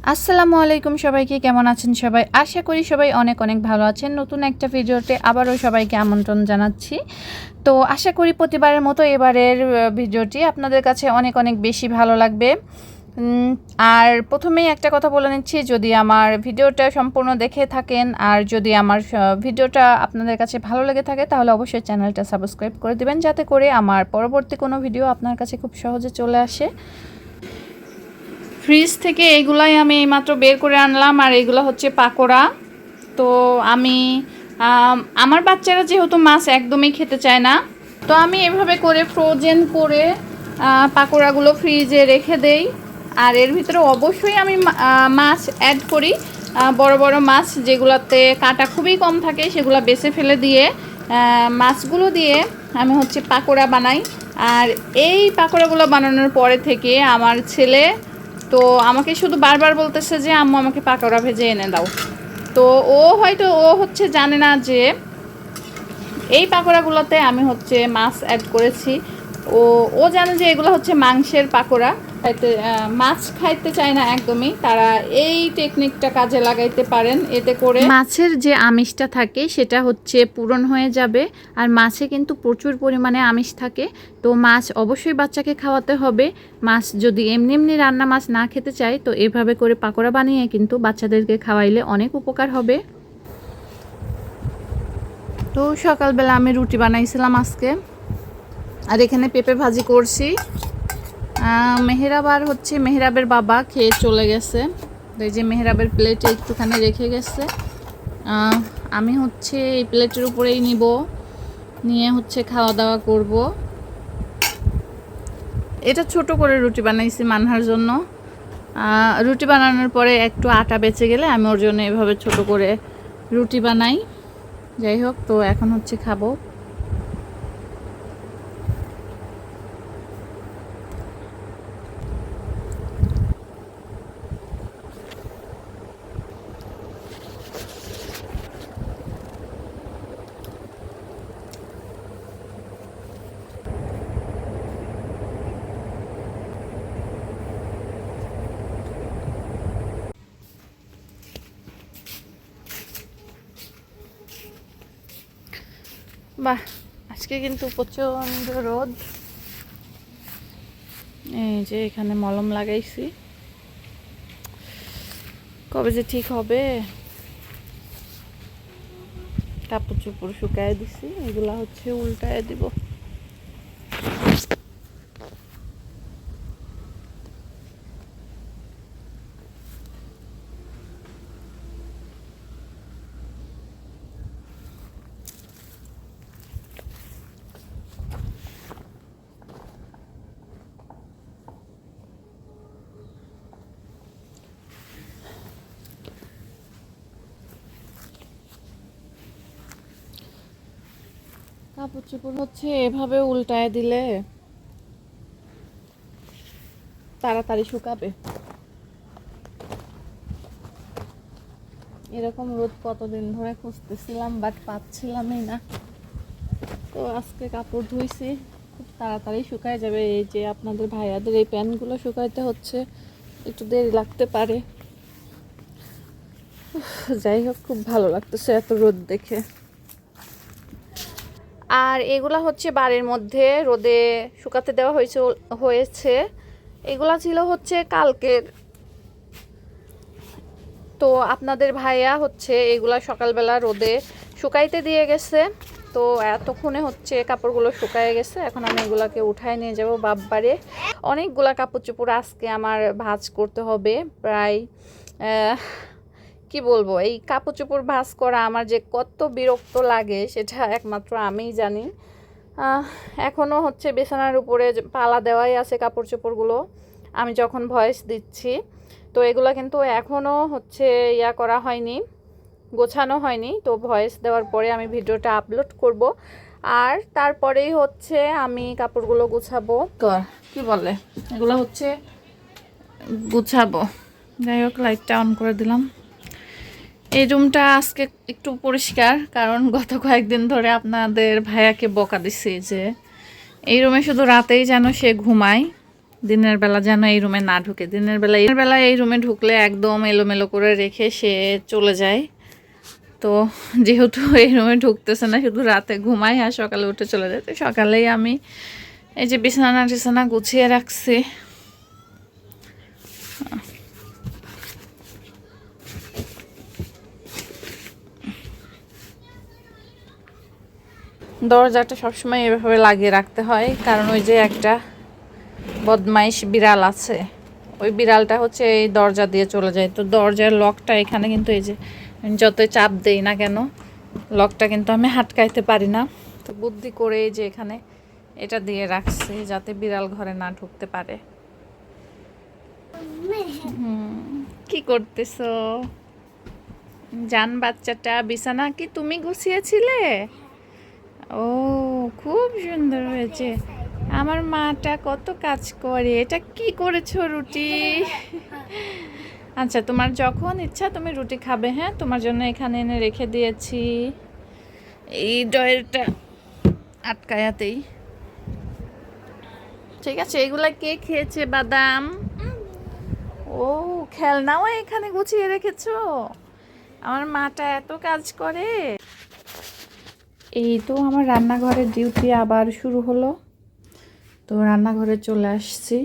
আসসালামু আলাইকুম সবাইকে, কেমন আছেন সবাই? আশা করি সবাই অনেক অনেক ভালো আছেন। নতুন একটা ভিডিওতে আবারও সবাইকে আমন্ত্রণ জানাচ্ছি। তো আশা করি প্রতিবারের মতো এবারের ভিডিওটি আপনাদের কাছে অনেক অনেক বেশি ভালো লাগবে। আর প্রথমেই একটা কথা বলে নিচ্ছি, যদি আমার ভিডিওটা সম্পূর্ণ দেখে থাকেন আর যদি আমার ভিডিওটা আপনাদের কাছে ভালো লেগে থাকে তাহলে অবশ্যই চ্যানেলটা সাবস্ক্রাইব করে দিবেন, যাতে করে আমার পরবর্তী কোনো ভিডিও আপনার কাছে খুব সহজে চলে আসে। ফ্রিজ থেকে এগুলাই আমি এইমাত্র বের করে আনলাম, আর এগুলো হচ্ছে পাকোড়া। তো আমি আমার বাচ্চারা যেহেতু মাছ একদমই খেতে চায় না, তো আমি এভাবে করে ফ্রোজেন করে পাকোড়াগুলো ফ্রিজে রেখে দেই। আর এর ভিতরে অবশ্যই আমি মাছ অ্যাড করি, বড় বড় মাছ যেগুলোতে কাঁটা খুবই কম থাকে সেগুলো বেছে ফেলে দিয়ে মাছগুলো দিয়ে আমি হচ্ছে পাকোড়া বানাই। আর এই পাকোড়াগুলো বানানোর পরে থেকে আমার ছেলে তো আমাকে শুধু বারবার বলতেছে যে আম্মু আমাকে পাকোড়া ভেজে এনে দাও। তো ও হচ্ছে জানে না যে এই পাকোড়াগুলোতে আমি হচ্ছে মাছ অ্যাড করেছি। ও ও জানে যে এগুলো হচ্ছে মাংসের পাকোড়া। খাইতে মাছ খাইতে চায় না একদমই, তারা এই টেকনিকটা কাজে লাগাইতে পারেন, এতে করে মাছের যে আমিষটা থাকে সেটা হচ্ছে পূরণ হয়ে যাবে। আর মাছে কিন্তু প্রচুর পরিমাণে আমিষ থাকে, তো মাছ অবশ্যই বাচ্চাকে খাওয়াতে হবে। মাছ যদি এমনি এমনি রান্না মাছ না খেতে চায় তো এভাবে করে পাকোড়া বানিয়ে কিন্তু বাচ্চাদেরকে খাওয়াইলে অনেক উপকার হবে। তো সকালবেলা আমি রুটি বানাইছিলাম আজকে, আর এখানে পেঁপে ভাজি করছি। মেহরাব আর হচ্ছে মেহরাবের বাবা খেয়ে চলে গেছে, এই যে মেহরাবের প্লেটে একটুখানি রেখে গেছে। আমি হচ্ছে এই প্লেটের উপরেই নিয়ে হচ্ছে খাওয়া দাওয়া করব। এটা ছোট করে রুটি বানাইছি মানহার জন্য। রুটি বানানোর পরে একটু আটা বেঁচে গেলে আমি ওর জন্য এভাবে ছোট করে রুটি বানাই। যাই হোক, তো এখন হচ্ছে খাবো। বাহ, আজকে কিন্তু প্রচণ্ড রোদ। এই যে এখানে মলম লাগাইছি, কবে যে ঠিক হবে। কাপড় চোপড় শুকায় দিছি, এগুলা হচ্ছে উল্টায় দিব। কাপড় চোপড় হচ্ছে এভাবে উল্টায় দিলে তাড়াতাড়ি শুকাবে। এরকম রোদ কতদিন ধরে খুঁজতেছিলাম, বাট পাচ্ছিলামই না। তো আজকে কাপড় ধুইছি, খুব তাড়াতাড়ি শুকায় যাবে। এই যে আপনাদের ভাইয়াদের এই প্যান্টগুলো শুকাইতে হচ্ছে একটু দেরি লাগতে পারে। যাই হোক, খুব ভালো লাগতেছে এত রোদ দেখে। আর এগুলা হচ্ছে বাড়ির মধ্যে রোদে শুকাতে দেওয়া হয়েছে। এগুলা ছিল হচ্ছে কালকের। তো আপনাদের ভাইয়া হচ্ছে এগুলা সকালবেলা রোদে শুকাইতে দিয়ে গেছে। তো এতক্ষণে হচ্ছে কাপড়গুলো শুকায় গেছে, এখন আমি এগুলাকে উঠায় নিয়ে যাব বাববারে। অনেকগুলা কাপড় চোপড় আজকে আমার ভাঁজ করতে হবে। প্রায় কি বলবো, এই কাপড় চোপড় ভাঁজ করা আমার যে কত বিরক্ত লাগে সেটা একমাত্র আমিই জানি। এখনও হচ্ছে বিছানার উপরে পালা দেওয়াই আছে কাপড় চোপড়গুলো আমি যখন ভয়েস দিচ্ছি। তো এগুলো কিন্তু এখনও হচ্ছে করা হয়নি, গোছানো হয়নি। তো ভয়েস দেওয়ার পরে আমি ভিডিওটা আপলোড করব, আর তারপরেই হচ্ছে আমি কাপড়গুলো গুছাবো। কি বলে, এগুলো হচ্ছে গুছাবো। যাই হোক, লাইটটা অন করে দিলাম। এই রুমটা আজকে একটু পরিষ্কার, কারণ গত কয়েকদিন ধরে আপনাদের ভাইয়াকে বকা দিছি যে এই রুমে শুধু রাতেই যেন সে ঘুমায়। দিনের বেলা যেন এই রুমে না ঢুকে। দিনের বেলা এই রুমে ঢুকলে একদম এলোমেলো করে রেখে সে চলে যায়। তো যেহেতু এই রুমে ঢুকতেছে না, শুধু রাতে ঘুমাই আর সকালে উঠে চলে যায়। তো সকালেই আমি এই যে বিছানা গুছিয়ে রাখছি। দরজাটা সবসময় এভাবে লাগিয়ে রাখতে হয়, কারণ ওই যে একটা বদমাইশ বিড়াল আছে, ওই বিড়ালটা হচ্ছে এই দরজা দিয়ে চলে যায়। তো দরজার লকটা এখানে কিন্তু এই যে যতই চাপ দেই না কেন লকটা কিন্তু আমি হাটকাইতে পারি না। তো বুদ্ধি করে এই যে এখানে এটা দিয়ে রাখছি যাতে বিড়াল ঘরে না ঢুকতে পারে। কি করতেছো জান বাচ্চাটা? বিছানা কি তুমি গুছিয়েছিলে? ও, খুব সুন্দর হয়েছে। আমার মাটা কত কাজ করে। এটা কি করেছো? রুটি? আচ্ছা, তোমার যখন ইচ্ছা তুমি রুটি খাবে। হ্যাঁ, তোমার জন্য এখানে এনে রেখে দিয়েছি এই ডয়েরটা আটকায়াতেই। ঠিক আছে, এগুলা কে খেয়েছে? বাদাম। ও, খেলনাও এখানে গুছিয়ে রেখেছো? আমার মাটা এত কাজ করে। এই তো আমার রান্নাঘরের ডিউটি আবার শুরু হলো। তো রান্নাঘরে চলে আসছি।